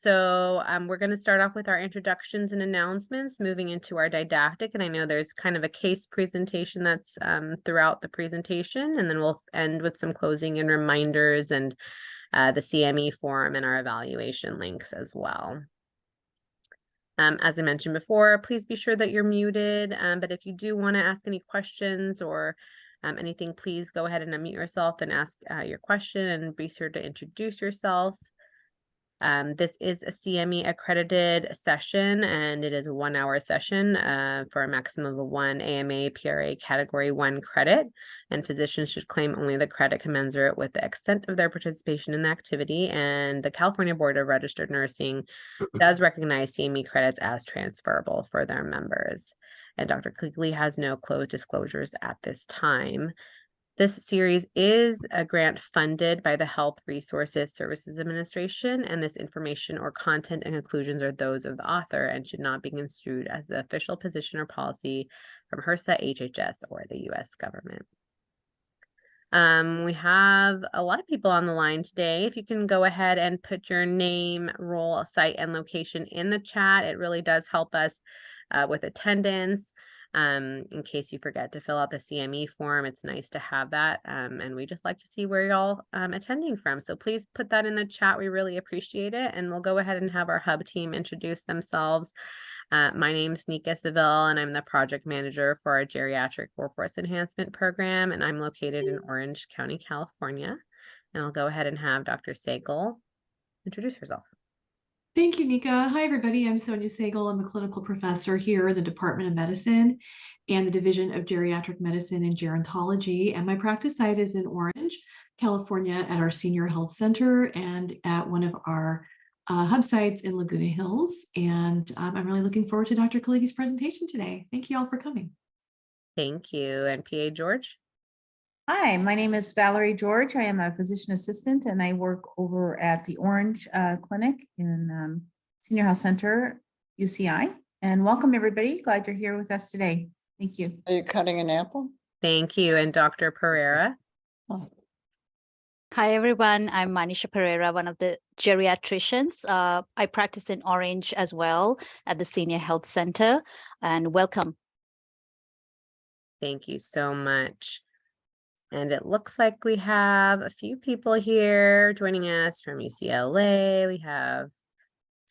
So we're going to start off with our introductions and announcements, moving into our didactic. And I know there's kind of a case presentation that's throughout the presentation, and then we'll end with some closing and reminders and the CME form and our evaluation links as well. As I mentioned before, please be sure that you're muted, but if you do want to ask any questions or anything, please go ahead and unmute yourself and ask your question, and be sure to introduce yourself. This is a CME accredited session, and it is a 1-hour session for a maximum of 1 AMA PRA Category 1 credit, and physicians should claim only the credit commensurate with the extent of their participation in the activity, and the California Board of Registered Nursing does recognize CME credits as transferable for their members. And Dr. Quigley has no closed disclosures at this time. This series is a grant funded by the Health Resources Services Administration, and this information or content and conclusions are those of the author and should not be construed as the official position or policy from HRSA, HHS, or the U.S. government. We have a lot of people on the line today. If you can go ahead and put your name, role, site, and location in the chat, it really does help us with attendance. In case you forget to fill out the CME form, it's nice to have that. And we just like to see where y'all attending from. So please put that in the chat. We really appreciate it. And we'll go ahead and have our hub team introduce themselves. My name's Nika Seville, and I'm the project manager for our Geriatric Workforce Enhancement Program, and I'm located in Orange County, California. And I'll go ahead and have Dr. Sehgal introduce herself. Thank you, Nika. Hi, everybody. I'm Sonia Sehgal. I'm a clinical professor here in the Department of Medicine and the Division of Geriatric Medicine and Gerontology. And my practice site is in Orange, California, at our Senior Health Center and at one of our hub sites in Laguna Hills. And I'm really looking forward to Dr. Kaligi's presentation today. Thank you all for coming. Thank you. And PA George? Hi, my name is Valerie George. I am a physician assistant, and I work over at the Orange Clinic in Senior Health Center, UCI. And welcome, everybody. Glad you're here with us today. Thank you. Are you cutting an apple? Thank you. And Dr. Pereira? Oh. Hi, everyone. I'm Manisha Pereira, one of the geriatricians. I practice in Orange as well at the Senior Health Center, and welcome. Thank you so much. And it looks like we have a few people here joining us from UCLA. We have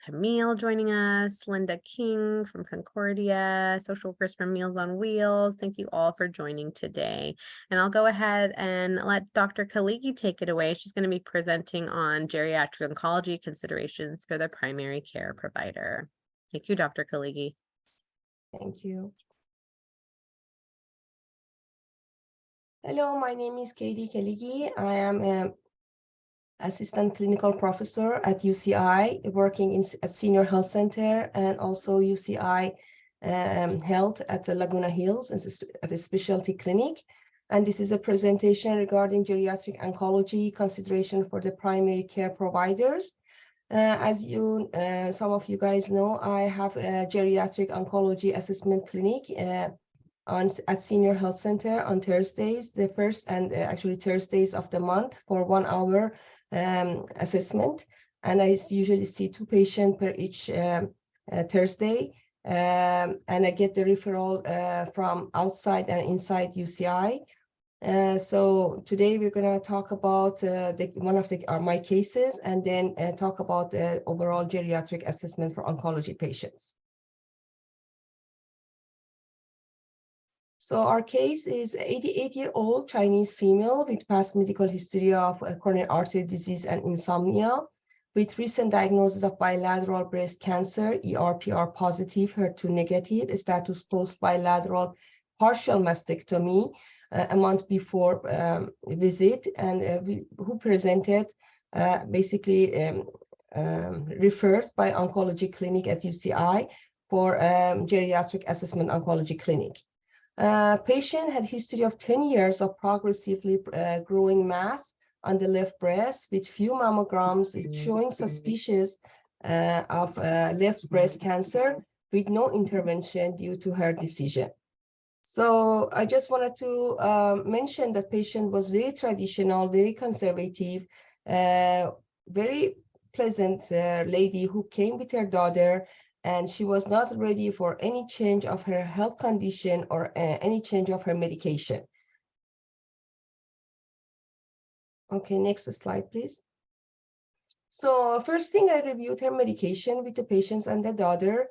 Camille joining us, Linda King from Concordia, social workers from Meals on Wheels. Thank you all for joining today. And I'll go ahead and let Dr. Kaligi take it away. She's going to be presenting on geriatric oncology considerations for the primary care provider. Thank you, Dr. Kaligi. Thank you. Hello, my name is Katie Kaligi. I am an assistant clinical professor at UCI, working at Senior Health Center and also UCI Health at the Laguna Hills at a specialty clinic. And this is a presentation regarding geriatric oncology consideration for the primary care providers. As some of you guys know, I have a geriatric oncology assessment clinic at Senior Health Center on Thursdays, the first and actually Thursdays of the month for 1 hour assessment. And I usually see 2 patients per each Thursday. And I get the referral from outside and inside UCI. So today we're going to talk about one of my cases, and then talk about the overall geriatric assessment for oncology patients. So our case is an 88-year-old Chinese female with past medical history of coronary artery disease and insomnia, with recent diagnosis of bilateral breast cancer, ER/PR positive, HER2 negative, status post-bilateral partial mastectomy a month before visit, and who presented basically referred by oncology clinic at UCI for geriatric assessment oncology clinic. Patient had history of 10 years of progressively growing mass on the left breast with few mammograms showing suspicious of left breast cancer with no intervention due to her decision. So I just wanted to mention that patient was very traditional, very conservative, very pleasant lady who came with her daughter, and she was not ready for any change of her health condition or any change of her medication. Okay, next slide, please. So first thing, I reviewed her medication with the patients and the daughter.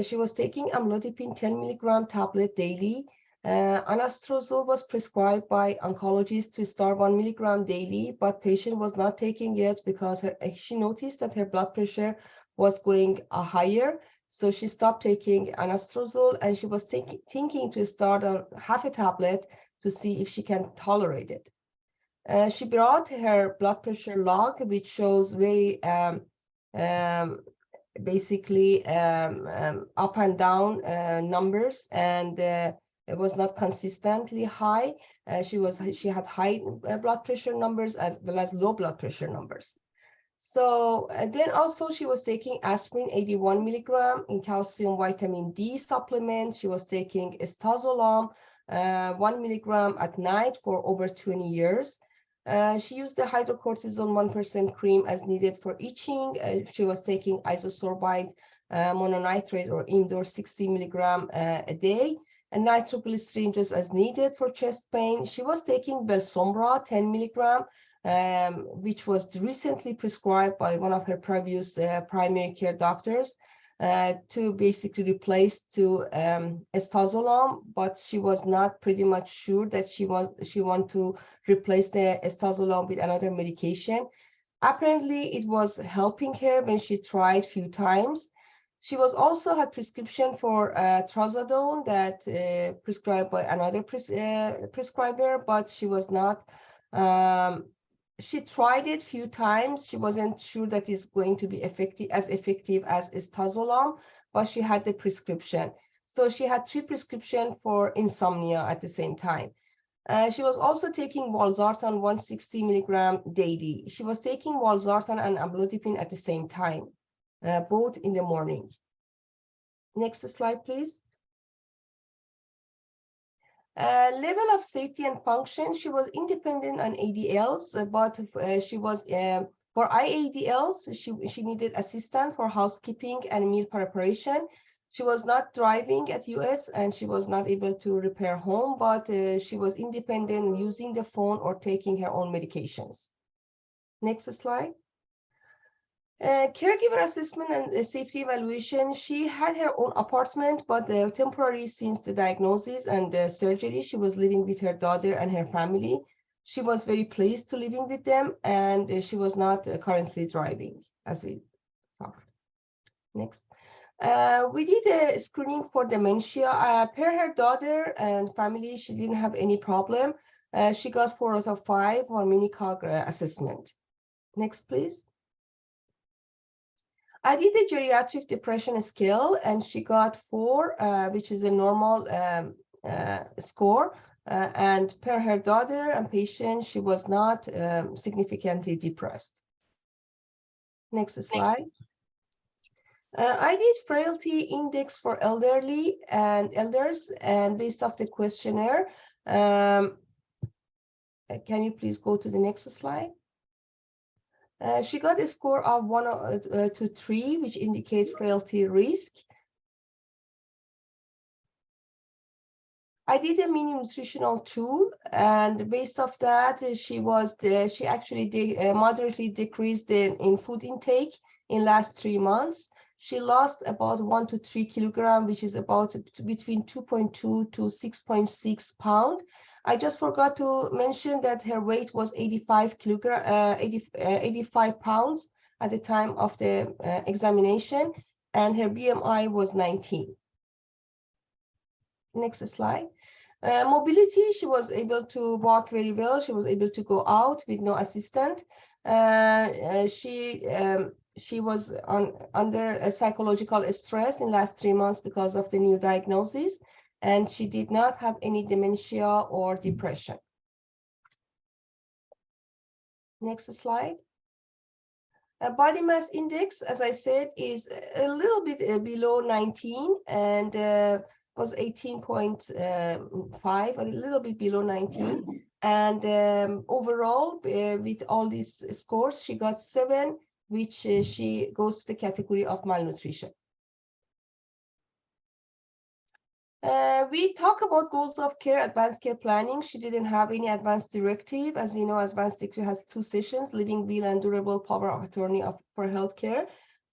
She was taking amlodipine 10 milligram tablet daily. Anastrozole was prescribed by oncologist to start 1 milligram daily, but patient was not taking it because she noticed that her blood pressure was going higher. So she stopped taking anastrozole, and she was thinking to start on half a tablet to see if she can tolerate it. She brought her blood pressure log, which shows very basically up and down numbers, and it was not consistently high. She had high blood pressure numbers as well as low blood pressure numbers. So then also she was taking aspirin 81 milligram in calcium vitamin D supplement. She was taking estozolam 1 milligram at night for over 20 years. She used the hydrocortisone 1% cream as needed for itching. She was taking isosorbide mononitrate or Indor 60 milligram a day, and nitroglycerin just as needed for chest pain. She was taking Belsombra 10 milligram, which was recently prescribed by one of her previous primary care doctors to basically replace to estozolam, but she was not pretty much sure that she want to replace the estozolam with another medication. Apparently, it was helping her when she tried few times. She was also had prescription for trazodone that prescribed by another prescriber, but she was not. She tried it few times. She wasn't sure that it's going to be effective as estozolam, but she had the prescription. So she had 3 prescriptions for insomnia at the same time. She was also taking valsartan 160 milligram daily. She was taking valsartan and amlodipine at the same time, both in the morning. Next slide, please. Level of safety and function, she was independent on ADLs, but she was for IADLs, she needed assistance for housekeeping and meal preparation. She was not driving at US, and she was not able to repair home, but she was independent using the phone or taking her own medications. Next slide. Caregiver assessment and safety evaluation. She had her own apartment, but temporary since the diagnosis and the surgery. She was living with her daughter and her family. She was very pleased to living with them, and she was not currently driving, as we talked. Next. We did a screening for dementia. Per her daughter and family, she didn't have any problem. She got 4 out of 5 for mini-cog assessment. Next, please. I did a geriatric depression scale, and she got 4, which is a normal score. And per her daughter and patient, she was not significantly depressed. Next slide. I did frailty index for elderly and elders, and based off the questionnaire, can you please go to the next slide? She got a score of 1 to 3, which indicates frailty risk. I did a mini nutritional tool, and based off that, she actually moderately decreased in food intake in last 3 months. She lost about 1 to 3 kilograms, which is about between 2.2 to 6.6 pounds. I just forgot to mention that her weight was 85 pounds at the time of the examination, and her BMI was 19. Next slide. Mobility, she was able to walk very well. She was able to go out with no assistant. She was under a psychological stress in last 3 months because of the new diagnosis, and she did not have any dementia or depression. Next slide. Body mass index, as I said, is a little bit below 19, and was 18.5, a little bit below 19. And overall, with all these scores, she got 7 which she goes to the category of malnutrition. We talk about goals of care, advanced care planning. She didn't have any advanced directive. As we know, advanced directive has 2 sessions, living will and durable power of attorney for healthcare.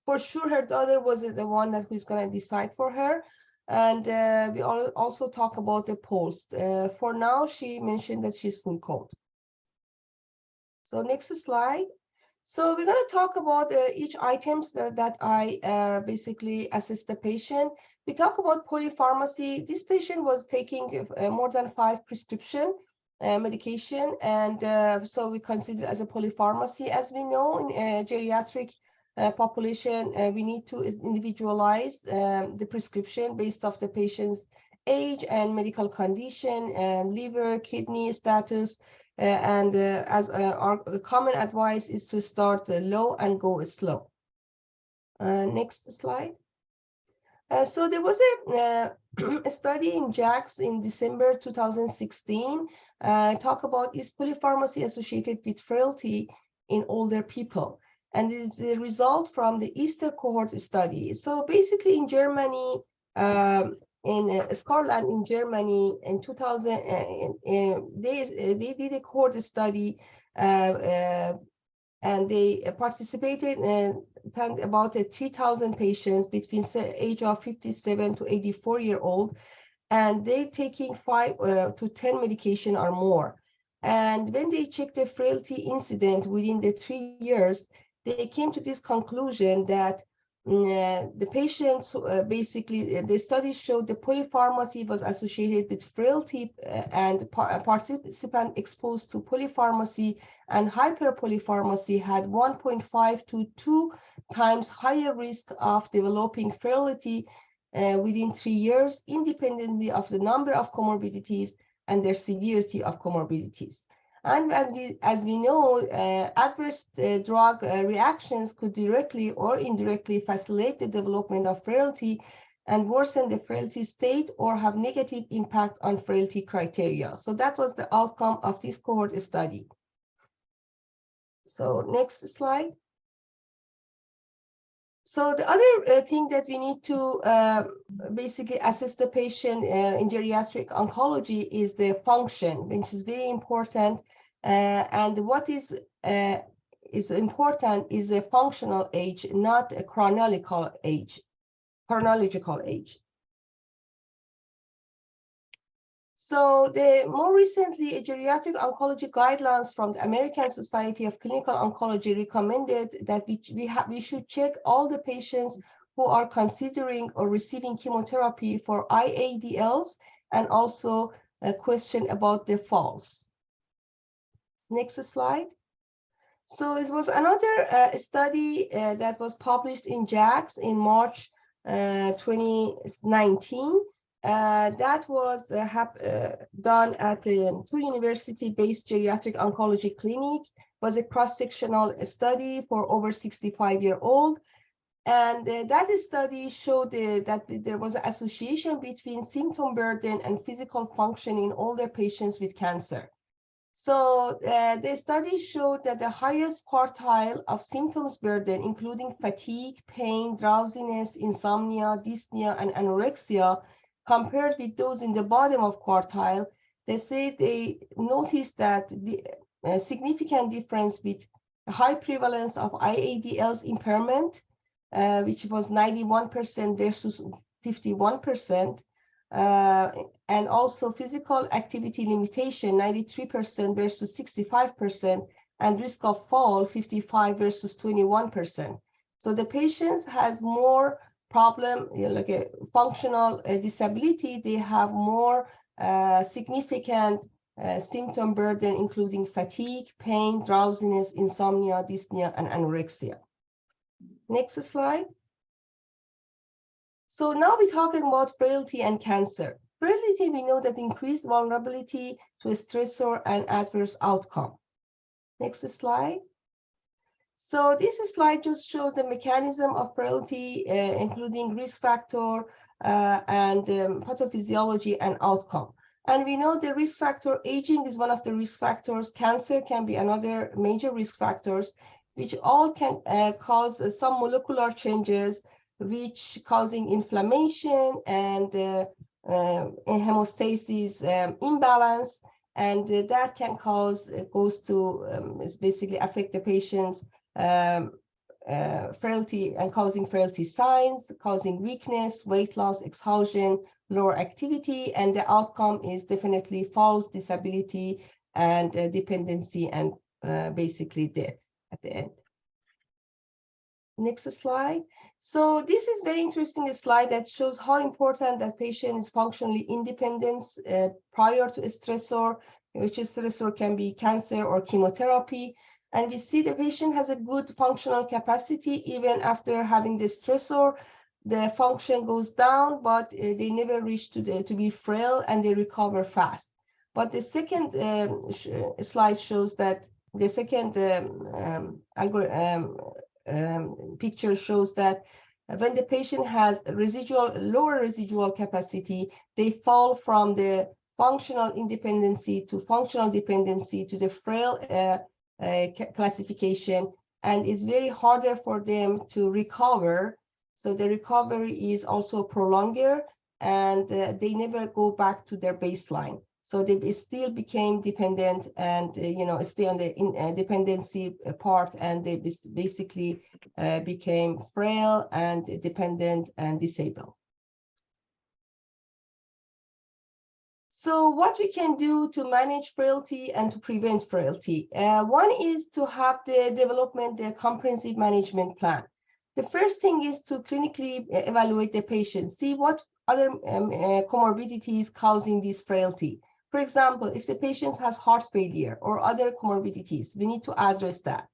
For sure, her daughter was the one that who's going to decide for her. And we also talk about the post. For now, she mentioned that she's full code. So next slide. So we're going to talk about each items that I basically assess the patient. We talk about polypharmacy. This patient was taking more than 5 prescription medication, and so we consider as a polypharmacy. As we know, in geriatric population, we need to individualize the prescription based off the patient's age and medical condition and liver, kidney status. As our common advice is to start low and go slow. Next slide. So there was a study in JACS in December 2016. Talk about is polypharmacy associated with frailty in older people, and it's a result from the Easter cohort study. So basically, in Germany, in Scotland, in Germany, in 2000, they did a cohort study, and they participated in about 3,000 patients between age of 57 to 84-year-old, and they taking 5 to 10 medication or more. And when they checked the frailty incident within the 3 years, they came to this conclusion that the patients, basically, the study showed the polypharmacy was associated with frailty, and participant exposed to polypharmacy and hyperpolypharmacy had 1.5 to 2 times higher risk of developing frailty within 3 years, independently of the number of comorbidities and their severity of comorbidities. And as we know, adverse drug reactions could directly or indirectly facilitate the development of frailty and worsen the frailty state or have negative impact on frailty criteria. So that was the outcome of this cohort study. So next slide. So the other thing that we need to basically assess the patient in geriatric oncology is the function, which is very important. And what is important is the functional age, not a chronological age. So more recently, geriatric oncology guidelines from the American Society of Clinical Oncology recommended that we should check all the patients who are considering or receiving chemotherapy for IADLs, and also a question about the falls. Next slide. So it was another study that was published in JACS in March 2019. That was done at a 2 university-based geriatric oncology clinic. It was a cross-sectional study for over 65-year-old. And that study showed that there was an association between symptom burden and physical function in older patients with cancer. So the study showed that the highest quartile of symptoms burden, including fatigue, pain, drowsiness, insomnia, dyspnea, and anorexia, compared with those in the bottom of quartile, they noticed that the significant difference with a high prevalence of IADL's impairment, which was 91% versus 51%, and also physical activity limitation, 93% versus 65%, and risk of fall, 55 versus 21%. So the patients has more problem, like a functional disability, they have more significant symptom burden, including fatigue, pain, drowsiness, insomnia, dyspnea, and anorexia. Next slide. So now we're talking about frailty and cancer. Frailty, we know that increased vulnerability to a stressor and adverse outcome. Next slide. So this slide just shows the mechanism of frailty, including risk factor and pathophysiology and outcome. And we know the risk factor, aging is one of the risk factors. Cancer can be another major risk factors. which all can cause some molecular changes, which causing inflammation and hemostasis imbalance, and that can cause basically affect the patient's frailty and causing frailty signs, causing weakness, weight loss, exhaustion, lower activity, and the outcome is definitely false disability and dependency and basically death at the end. Next slide. So this is very interesting slide that shows how important that patient is functionally independent prior to a stressor, which is stressor can be cancer or chemotherapy. And we see the patient has a good functional capacity even after having the stressor. The function goes down, but they never reach to be frail and they recover fast. But the second slide shows that the second picture shows that when the patient has lower residual capacity, they fall from the functional independency to functional dependency to the frail classification, and it's very harder for them to recover. So the recovery is also prolonged, and they never go back to their baseline. So they still became dependent and stay on the dependency part, and they basically became frail and dependent and disabled. So what we can do to manage frailty and to prevent frailty? One is to have the comprehensive management plan. The first thing is to clinically evaluate the patient, see what other comorbidities causing this frailty. For example, if the patient has heart failure or other comorbidities, we need to address that.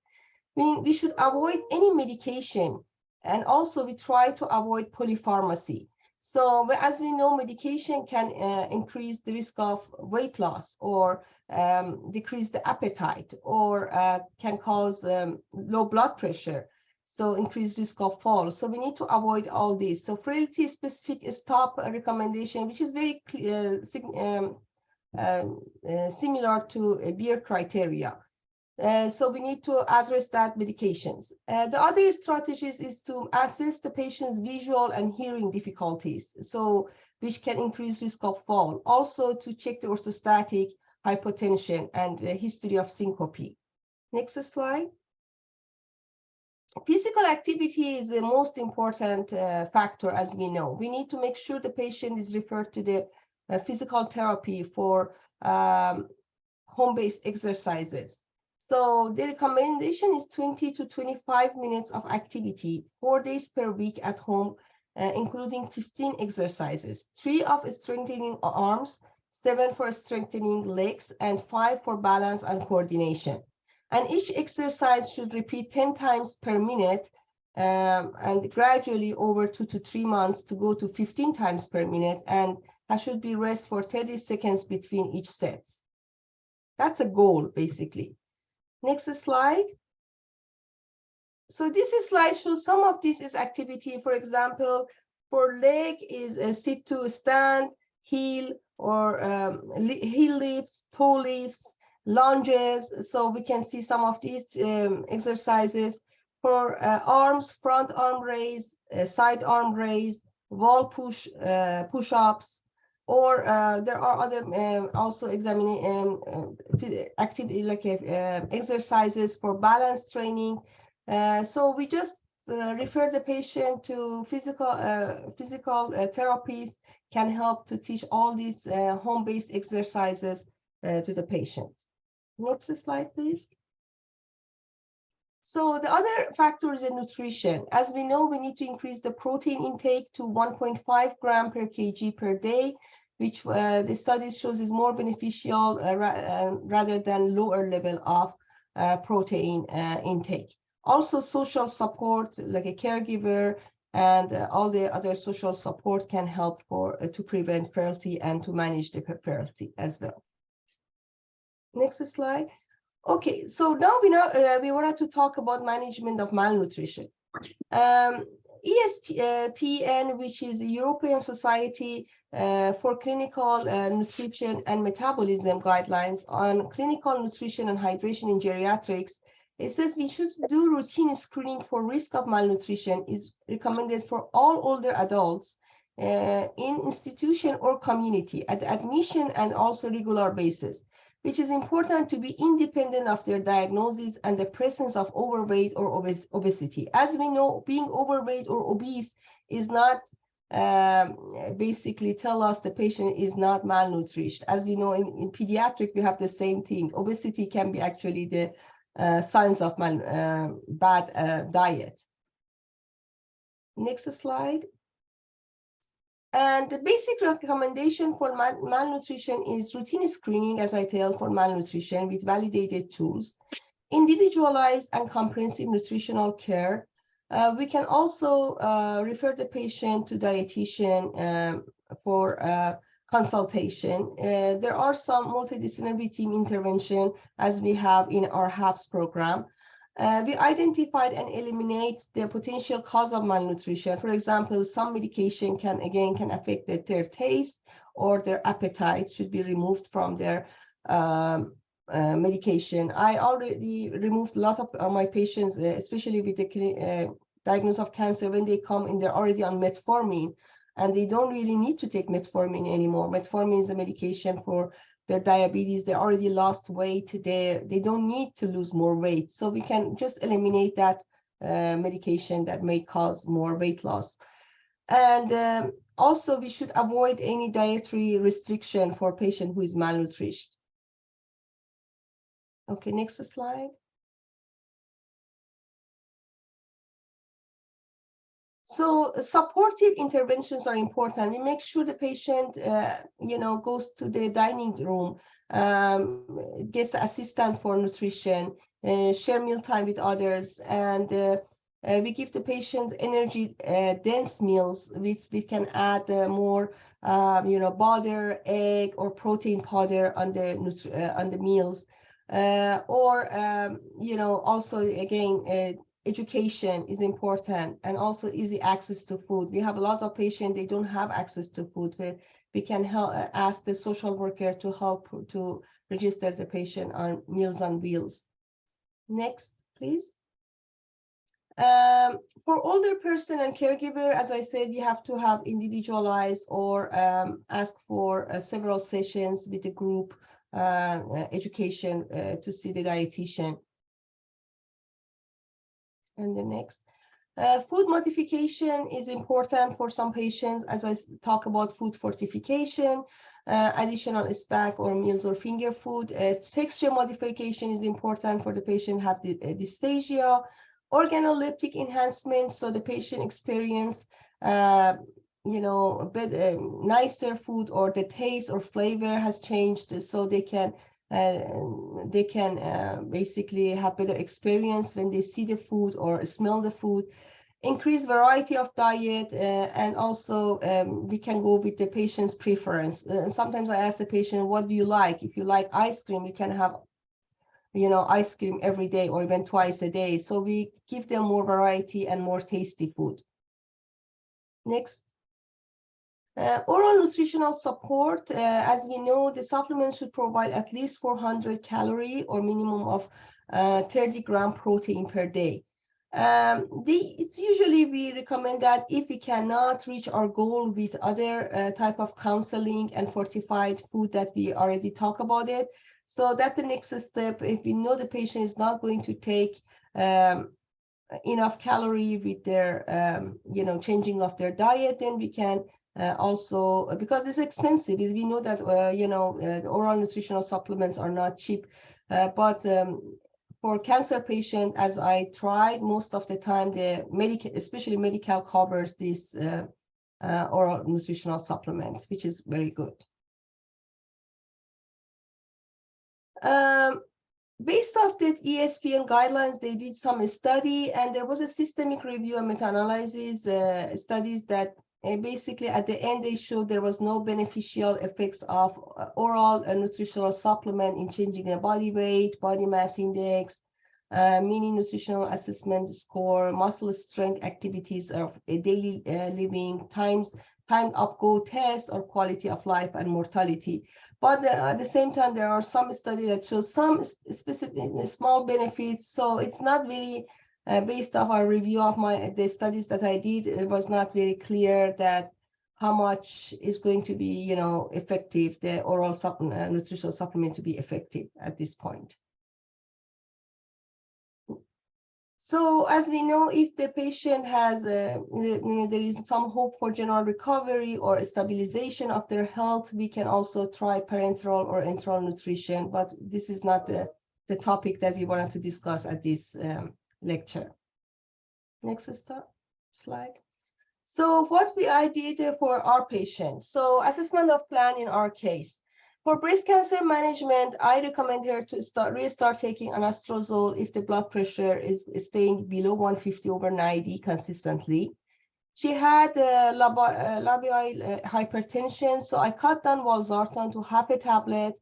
We should avoid any medication, and also we try to avoid polypharmacy. So as we know, medication can increase the risk of weight loss or decrease the appetite, or can cause low blood pressure, so increased risk of fall. So we need to avoid all this. So frailty specific stop recommendation, which is very similar to a beer criteria. So we need to address that medications. The other strategies is to assess the patient's visual and hearing difficulties, so which can increase risk of fall. Also to check the orthostatic hypotension and history of syncope. Next slide. Physical activity is the most important factor, as we know. We need to make sure the patient is referred to the physical therapy for home-based exercises. So the recommendation is 20 to 25 minutes of activity, 4 days per week at home, including 15 exercises, 3 of strengthening arms, 7 for strengthening legs, and 5 for balance and coordination. And each exercise should repeat 10 times per minute, and gradually over 2 to 3 months to go to 15 times per minute, and there should be rest for 30 seconds between each sets. That's a goal, basically. Next slide. So this slide shows some of this is activity. For example, for leg is a sit to stand, heel, or heel lifts, toe lifts, lunges. So we can see some of these exercises. For arms, front arm raise, side arm raise, wall push-ups, or there are other also examining activity like exercises for balance training. So we just refer the patient to physical therapies can help to teach all these home-based exercises to the patient. Next slide, please. So the other factor is nutrition. As we know, we need to increase the protein intake to 1.5 gram per kg per day, which the study shows is more beneficial rather than lower level of protein intake. Also, social support, like a caregiver and all the other social support can help to prevent frailty and to manage the frailty as well. Next slide. Okay, so now we wanted to talk about management of malnutrition. ESPN, which is the European Society for Clinical Nutrition and Metabolism guidelines on clinical nutrition and hydration in geriatrics, It says we should do routine screening for risk of malnutrition is recommended for all older adults in institution or community at admission and also regular basis, which is important to be independent of their diagnosis and the presence of overweight or obesity. As we know, being overweight or obese is not basically tell us the patient is not malnourished. As we know in pediatric, we have the same thing. Obesity can be actually the signs of bad diet. Next slide. And the basic recommendation for malnutrition is routine screening, as I tell, for malnutrition with validated tools, individualized and comprehensive nutritional care. We can also refer the patient to dietitian for consultation. There are some multidisciplinary team intervention as we have in our HAPS program. We identified and eliminate the potential cause of malnutrition. For example, some medication can affect their taste or their appetite, should be removed from their medication. I already removed a lot of my patients, especially with the diagnosis of cancer, when they come in, they're already on metformin, and they don't really need to take metformin anymore. Metformin is a medication for their diabetes. They already lost weight. They don't need to lose more weight. So we can just eliminate that medication that may cause more weight loss. And also we should avoid any dietary restriction for patient who is malnourished. Okay, next slide. So supportive interventions are important. We make sure the patient, goes to the dining room, gets assistance for nutrition, share meal time with others, and we give the patients energy dense meals. We can add more, butter, egg, or protein powder on the meals, also again. Education is important, and also easy access to food. We have a lot of patients, they don't have access to food, but we can help ask the social worker to help to register the patient on Meals on Wheels. Next, please. For older person and caregiver, as I said, you have to have individualized or ask for several sessions with the group education to see the dietitian. And the next, food modification is important for some patients, as I talk about food fortification, additional snack or meals or finger food. Texture modification is important for the patient have the dysphagia, organoleptic enhancement, so the patient experience a bit nicer food, or the taste or flavor has changed, so they can basically have better experience when they see the food or smell the food. Increase variety of diet, and also we can go with the patient's preference. Sometimes I ask the patient, what do you like? If you like ice cream, you can have ice cream every day or even twice a day. So we give them more variety and more tasty food. Next. Oral nutritional support, as we know, the supplements should provide at least 400 calories or minimum of 30 gram protein per day. It's usually we recommend that if we cannot reach our goal with other type of counseling and fortified food that we already talk about it. So that's the next step. If we know the patient is not going to take enough calorie with their, changing of their diet, then we can also, because it's expensive, is we know that the oral nutritional supplements are not cheap, but for cancer patient, as I tried, most of the time the especially medical covers this oral nutritional supplement, which is very good. Based off the ESPN guidelines, they did some study, and there was a systemic review and meta-analysis studies that basically at the end they showed there was no beneficial effects of oral nutritional supplement in changing the body weight, body mass index, mini nutritional assessment score, muscle strength activities of daily living, time up go test, or quality of life and mortality. But at the same time, there are some studies that show some specific small benefits. So it's not very based off our review of the studies that I did. It was not very clear that how much is going to be, you know, effective, the oral nutritional supplement to be effective at this point. So as we know, if the patient has, you know, there is some hope for general recovery or stabilization of their health, we can also try parenteral or enteral nutrition, but this is not the topic that we wanted to discuss at this lecture. Next slide. So what I did for our patients. So assessment of plan in our case. For breast cancer management, I recommend her to restart taking anastrozole if the blood pressure is staying below 150/90 consistently. She had labial hypertension, so I cut down valsartan to half a tablet,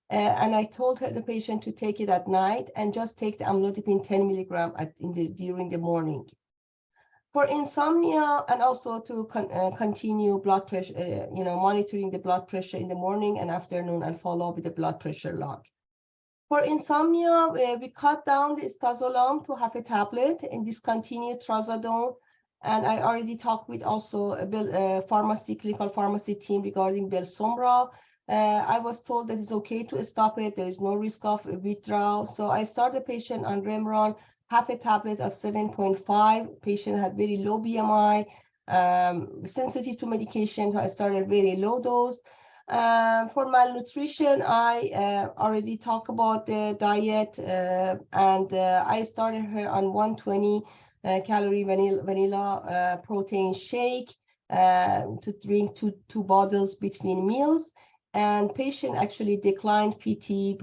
and I told the patient to take it at night and just take the amlodipine 10 milligram during the morning. For insomnia, and also to continue blood pressure, you know, monitoring the blood pressure in the morning and afternoon and follow with the blood pressure log. For insomnia, we cut down the stazolam to half a tablet and discontinued trazodone. And I already talked with also a clinical pharmacy team regarding Belsomra. I was told that it's okay to stop it. There is no risk of withdrawal. So I started the patient on Remron, half a tablet of 7.5. Patient had very low BMI, sensitive to medication, so I started very low dose. For malnutrition, I already talked about the diet, and I started her on 120 calorie vanilla protein shake to drink two bottles between meals. And patient actually declined PT,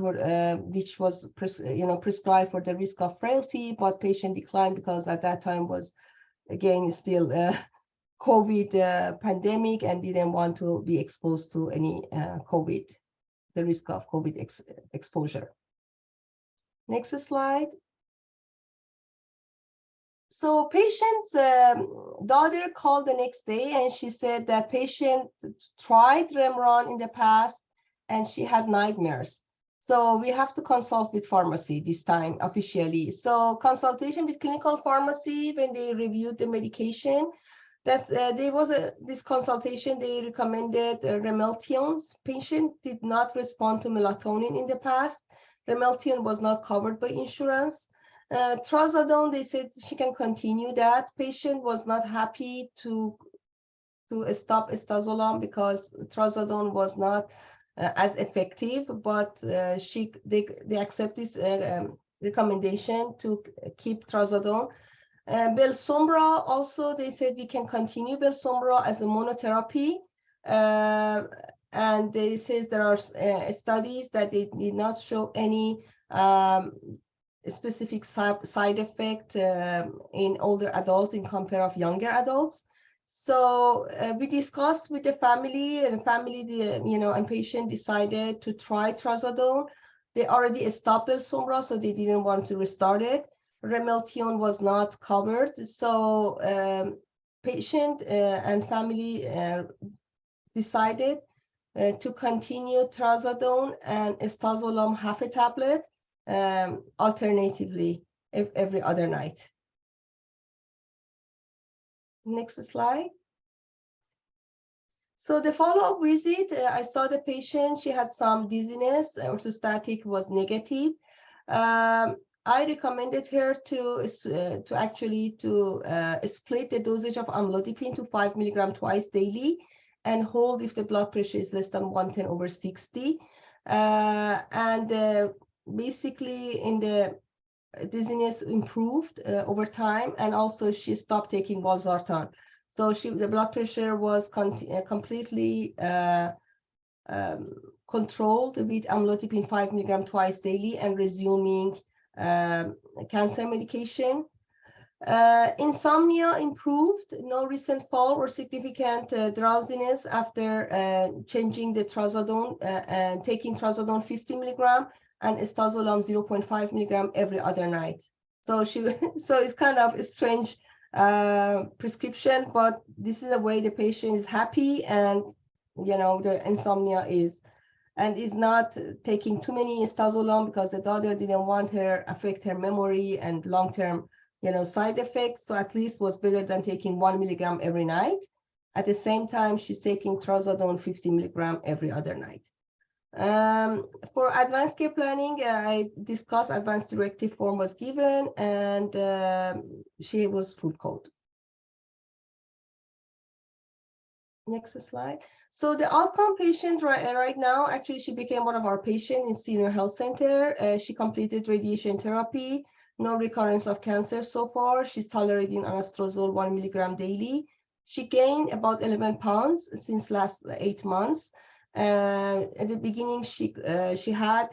which was prescribed for the risk of frailty, but patient declined because at that time was, again, still COVID pandemic and didn't want to be exposed to any COVID, the risk of COVID exposure. Next slide. So patient's daughter called the next day and she said that patient tried Remron in the past and she had nightmares. So we have to consult with pharmacy this time officially. So consultation with clinical pharmacy when they reviewed the medication, there was this consultation, they recommended Remeltion. Patient did not respond to melatonin in the past. Remeltion was not covered by insurance. Trazodone, they said she can continue that. Patient was not happy to stop stazolam because trazodone was not as effective, but they accept this recommendation to keep trazodone. Belsomra also, they said we can continue Belsomra as a monotherapy. And they says there are studies that they did not show any specific side effect in older adults in compare of younger adults. So we discussed with the family, and and patient decided to try trazodone. They already stopped Belsomra, so they didn't want to restart it. Remeltion was not covered, so patient and family decided to continue trazodone and stazolam half a tablet, alternatively every other night. Next slide. So the follow-up visit, I saw the patient, she had some dizziness, orthostatic was negative. I recommended her to actually split the dosage of amlodipine to 5 milligram twice daily and hold if the blood pressure is less than 110/60. Basically in the dizziness improved over time, and also she stopped taking valsartan. So the blood pressure was completely controlled with amlodipine 5 milligram twice daily and resuming cancer medication. Insomnia improved, no recent fall or significant drowsiness after changing the trazodone and taking trazodone 50 milligram and stazolam 0.5 milligram every other night. So so it's kind of a strange prescription, but this is the way the patient is happy, and the insomnia is not taking too many stazolone because the doctor didn't want her affect her memory and long-term side effects. So at least was better than taking 1 milligram every night. At the same time, she's taking trazodone 50 milligram every other night. For advanced care planning, I discussed advanced directive form was given, and she was full code. Next slide. So the outcome patient right now, actually, she became one of our patients in Senior Health Center. She completed radiation therapy, no recurrence of cancer so far. She's tolerating anastrozole 1 milligram daily. She gained about 11 pounds since last 8 months. At the beginning, she had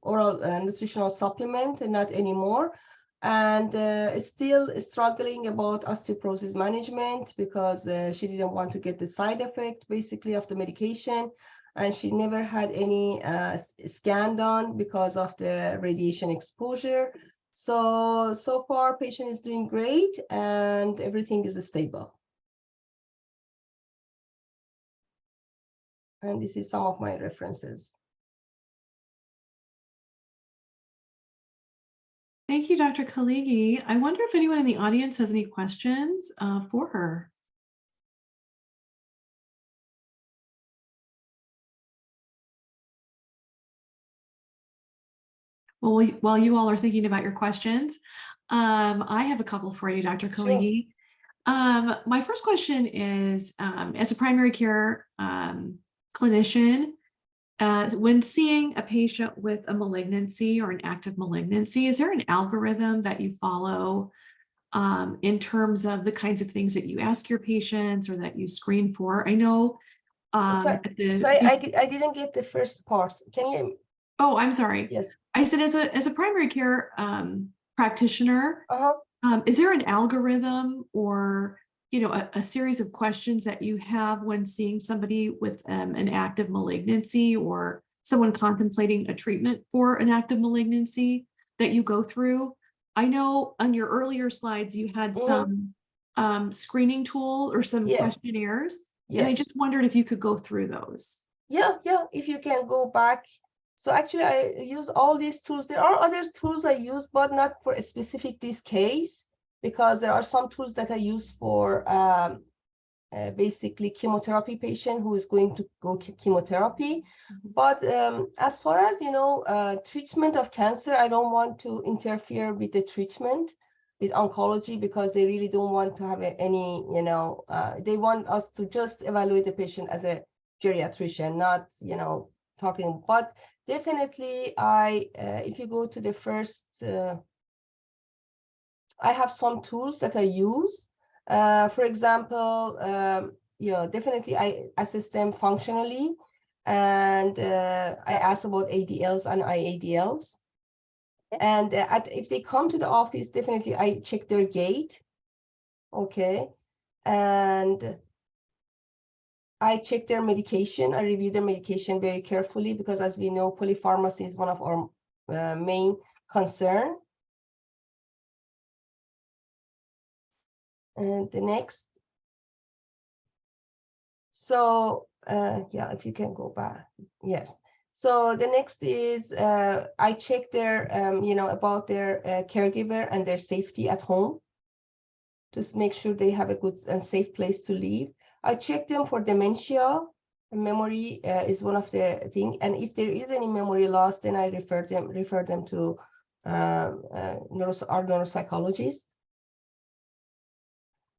oral nutritional supplement, and not anymore. And still struggling about osteoporosis management because she didn't want to get the side effect basically of the medication, and she never had any scan done because of the radiation exposure. So far patient is doing great and everything is stable. And this is some of my references. Thank you, Dr. Khaligi. I wonder if anyone in the audience has any questions for her. Well, while you all are thinking about your questions, I have a couple for you, Dr. Khaligi. Sure. My first question is, as a primary care clinician, when seeing a patient with a malignancy or an active malignancy, is there an algorithm that you follow in terms of the kinds of things that you ask your patients or that you screen for? I know. Sorry, I didn't get the first part. Can you? Oh, I'm sorry. Yes. I said, as a primary care practitioner, is there an algorithm or a series of questions that you have when seeing somebody with an active malignancy or someone contemplating a treatment for an active malignancy that you go through? I know on your earlier slides, you had some screening tool or some questionnaires. Yes. And I just wondered if you could go through those. Yeah, if you can go back. So actually I use all these tools. There are other tools I use, but not for a specific this case, because there are some tools that I use for basically chemotherapy patient who is going to go chemotherapy. But as far as treatment of cancer, I don't want to interfere with the treatment with oncology, because they really don't want to have any they want us to just evaluate the patient as a geriatrician, not talking. But definitely if you go to the first, I have some tools that I use. For example, definitely I assess them functionally, and I ask about ADLs and IADLs. And if they come to the office, definitely I check their gait. Okay. And I check their medication. I review their medication very carefully, because as we know, polypharmacy is one of our main concern. And the next. So yeah, if you can go back. Yes. So the next is I check their about their caregiver and their safety at home, to make sure they have a good and safe place to live. I check them for dementia. Memory is one of the things, and if there is any memory loss, then I refer them to our neuropsychologist.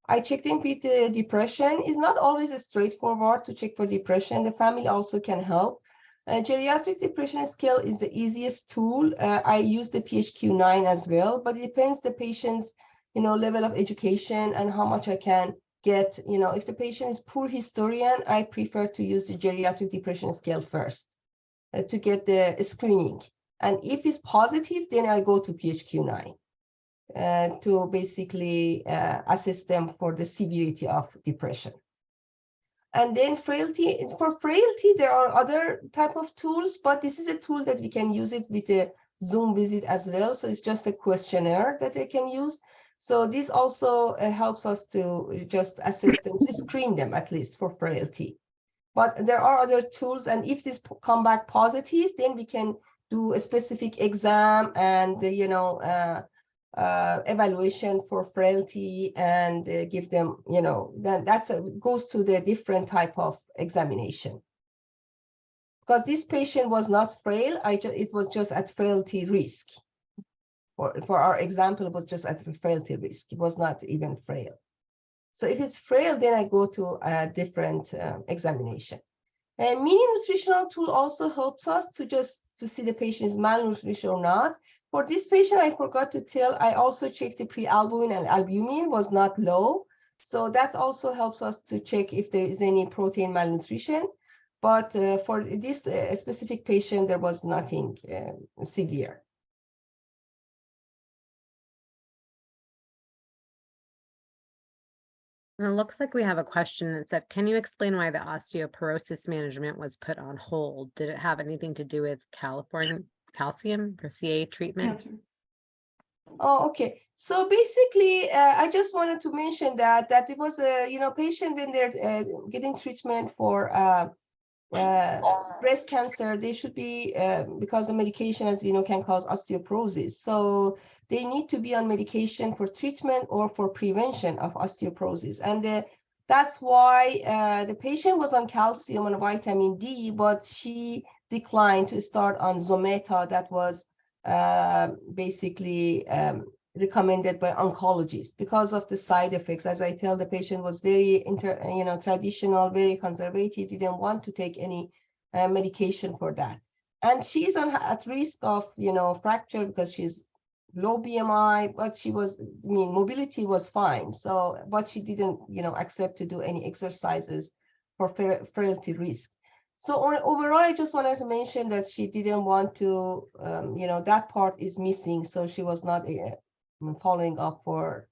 I checked in with depression. It's not always straightforward to check for depression. The family also can help. Geriatric depression scale is the easiest tool. I use the PHQ-9 as well, but it depends the patient's level of education and how much I can get. If the patient is poor historian, I prefer to use the geriatric depression scale first to get the screening. And if it's positive, then I go to PHQ-9. To basically assess them for the severity of depression. And then frailty. For frailty, there are other type of tools, but this is a tool that we can use it with the Zoom visit as well. So it's just a questionnaire that they can use. So this also helps us to just assess them, to screen them at least for frailty. But there are other tools, and if this come back positive, then we can do a specific exam and evaluation for frailty and give them, then goes to the different type of examination. Because this patient was not frail, it was just at frailty risk. For our example, it was just at frailty risk. It was not even frail. So if it's frail, then I go to a different examination. And mini nutritional tool also helps us to see the patient is malnutrition or not. For this patient, I forgot to tell, I also checked the pre-albumin and albumin was not low. So that also helps us to check if there is any protein malnutrition. But for this specific patient, there was nothing severe. And it looks like we have a question that said, can you explain why the osteoporosis management was put on hold? Did it have anything to do with calcium or CA treatment? Cancer. Oh, okay. So basically, I just wanted to mention that it was a patient when they're getting treatment for breast cancer, they should be because the medication, as we know, can cause osteoporosis. So they need to be on medication for treatment or for prevention of osteoporosis. And that's why the patient was on calcium and vitamin D, but she declined to start on Zometa. That was basically recommended by oncologists because of the side effects. As I tell, the patient was very traditional, very conservative, didn't want to take any medication for that. And she's at risk of fracture because she's low BMI, but she was, mobility was fine. So, but she didn't accept to do any exercises for frailty risk. So overall, I just wanted to mention that she didn't want to, that part is missing. So she was not following up for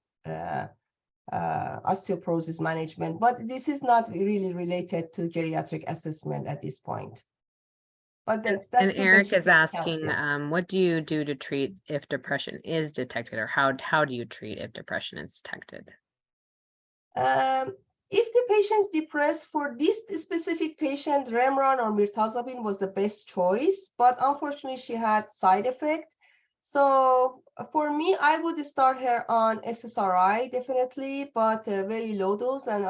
osteoporosis management, but this is not really related to geriatric assessment at this point. But that's and good Eric that is she gets asking, calcium. what do you do to treat if depression is detected, or how do you treat if depression is detected? If the patient's depressed, for this specific patient, Remron or mirtazapine was the best choice, but unfortunately she had side effect. So for me, I would start her on SSRI definitely, but very low dose, and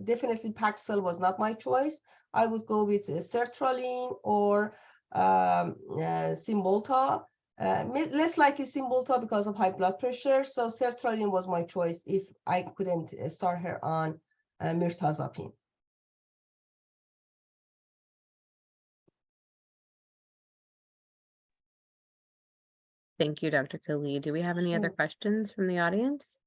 definitely Paxil was not my choice. I would go with sertraline or Cymbalta. Less likely Cymbalta because of high blood pressure. So sertraline was my choice if I couldn't start her on mirtazapine. Thank you, Dr. Khalid. Do we have any other Sure. questions from the audience?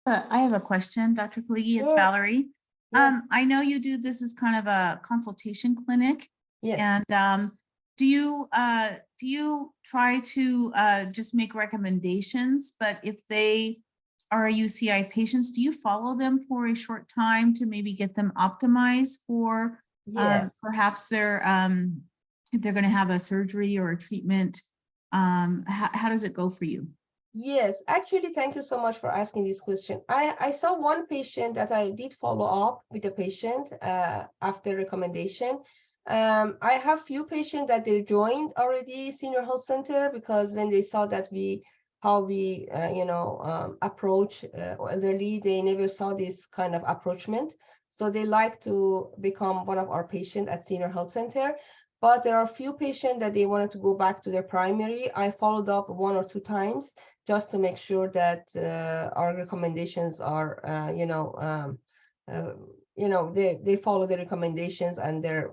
I have a question, Dr. Khalid. It's Sure. Valerie. Yes. I know you do this as kind of a consultation clinic. Yes. And do you try to just make recommendations? But if they are UCI patients, do you follow them for a short time to maybe get them optimized for Yes. perhaps their if they're going to have a surgery or a treatment? How does it go for you? Yes, actually, thank you so much for asking this question. I saw one patient that I did follow up with the patient after recommendation. I have few patients that they joined already senior health center because when they saw that how we approach elderly, they never saw this kind of approachment. So they like to become one of our patients at senior health center. But there are a few patients that they wanted to go back to their primary. I followed up 1 or 2 times just to make sure that our recommendations are, they follow the recommendations and they're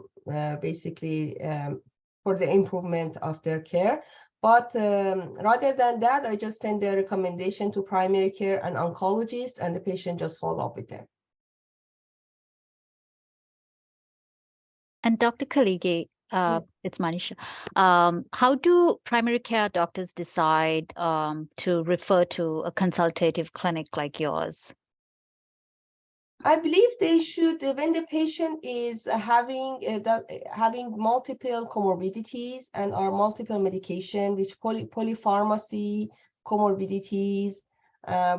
basically for the improvement of their care. But rather than that, I just send the recommendation to primary care and oncologist, and the patient just follow up with them. And Dr. Khalid, it's Manisha. How do primary care doctors decide to refer to a consultative clinic like yours? I believe they should, when the patient is having multiple comorbidities and or multiple medication, which polypharmacy, comorbidities,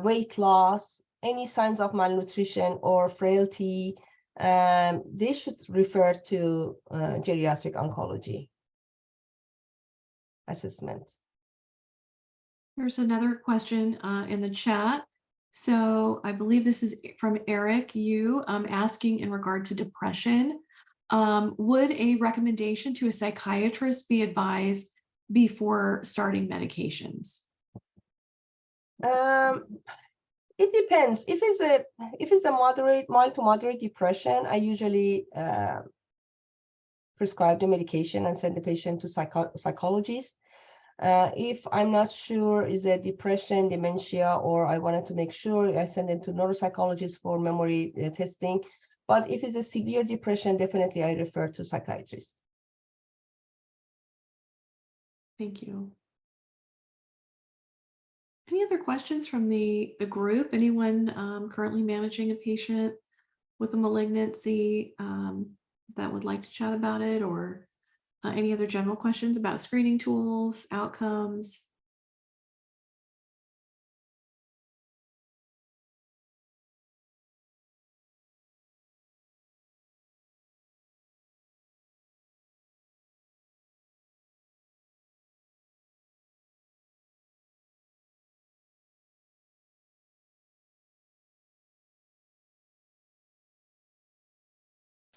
weight loss, any signs of malnutrition or frailty, they should refer to geriatric oncology assessment. There's another question in the chat. So I believe this is from Eric, you asking in regard to depression. Would a recommendation to a psychiatrist be advised before starting medications? It depends. If it's a mild to moderate depression, I usually prescribe the medication and send the patient to psychologist. If I'm not sure is it depression, dementia, or I wanted to make sure, I send them to neuropsychologist for memory testing. But if it's a severe depression, definitely I refer to psychiatrist. Thank you. Any other questions from the group? Anyone currently managing a patient with a malignancy that would like to chat about it, or any other general questions about screening tools, outcomes?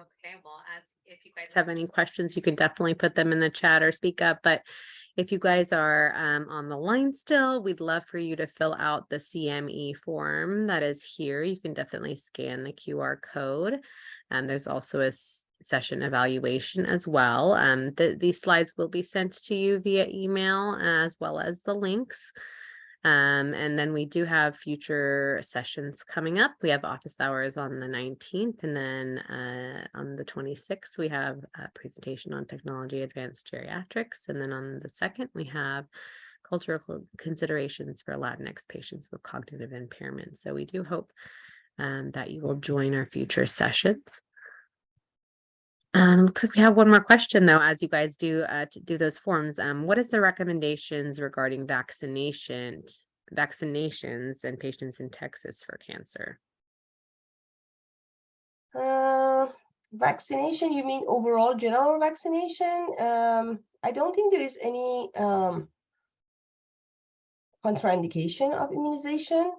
Okay, well, if you guys have any questions, you can definitely put them in the chat or speak up. But if you guys are on the line still, we'd love for you to fill out the CME form that is here. You can definitely scan the QR code. There's also a session evaluation as well. These slides will be sent to you via email as well as the links. And then we do have future sessions coming up. We have office hours on the 19th, and then on the 26th, we have a presentation on technology advanced geriatrics. And then on the 2nd, we have cultural considerations for Latinx patients with cognitive impairment. So we do hope that you will join our future sessions. Looks like we have one more question though, as you guys do those forms. What is the recommendations regarding vaccinations in patients in Texas for cancer? Vaccination, you mean overall general vaccination? I don't think there is any contraindication of immunization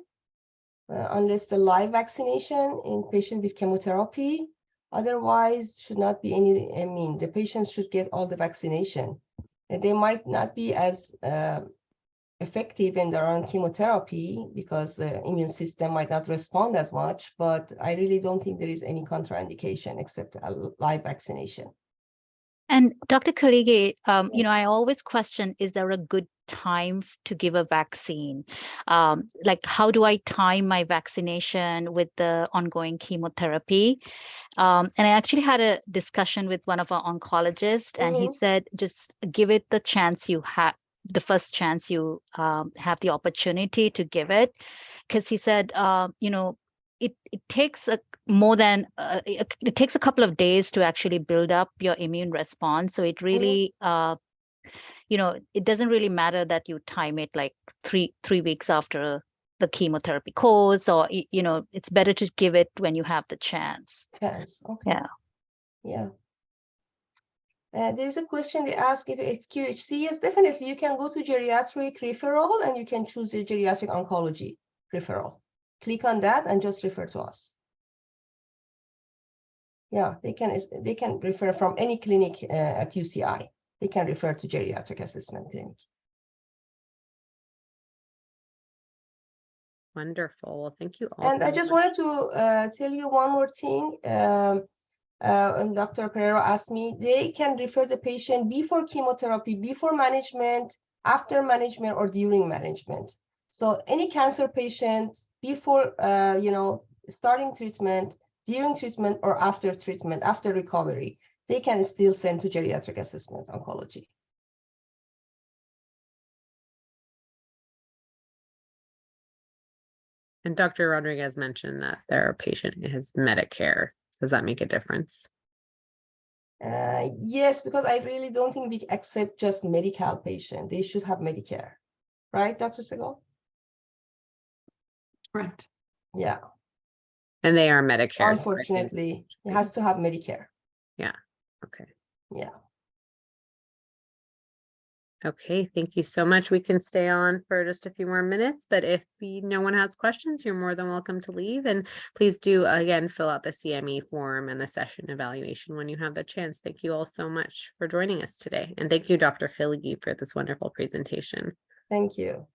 unless the live vaccination in patients with chemotherapy. Otherwise, should not be any, I mean, the patients should get all the vaccination. They might not be as effective when they're on chemotherapy because the immune system might not respond as much, but I really don't think there is any contraindication except a live vaccination. And Dr. Kaligi, I always question, is there a good time to give a vaccine? Like, how do I time my vaccination with the ongoing chemotherapy? And I actually had a discussion with one of our oncologists, and he said, just give it the chance you have, the first chance you have the opportunity to give it. Because he said, it takes it takes a couple of days to actually build up your immune response. So it really, it doesn't really matter that you time it like three weeks after the chemotherapy course, or, it's better to give it when you have the chance. Chance, okay. Yeah. There is a question they ask if QHC. Yes, definitely. You can go to geriatric referral and you can choose a geriatric oncology referral. Click on that and just refer to us. Yeah, they can refer from any clinic at UCI. They can refer to geriatric assessment clinic. Wonderful. Well, thank you all. And I just wanted to tell you one more thing. And Dr. Pereira asked me, they can refer the patient before chemotherapy, before management, after management, or during management. So any cancer patient before, starting treatment, during treatment, or after treatment, after recovery, they can still send to geriatric assessment oncology. And Dr. Rodriguez mentioned that their patient has Medicare. Does that make a difference? Yes, because I really don't think we accept just medical patient. They should have Medicare, right, Dr. Segal? Correct. Yeah, And they are Medicare. unfortunately, it has to have Medicare. Okay. Yeah. Okay, thank you so much. We can stay on for just a few more minutes, but if no one has questions, you're more than welcome to leave. And please do, again, fill out the CME form and the session evaluation when you have the chance. Thank you all so much for joining us today. And thank you, Dr. Hillige, for this wonderful presentation. Thank you.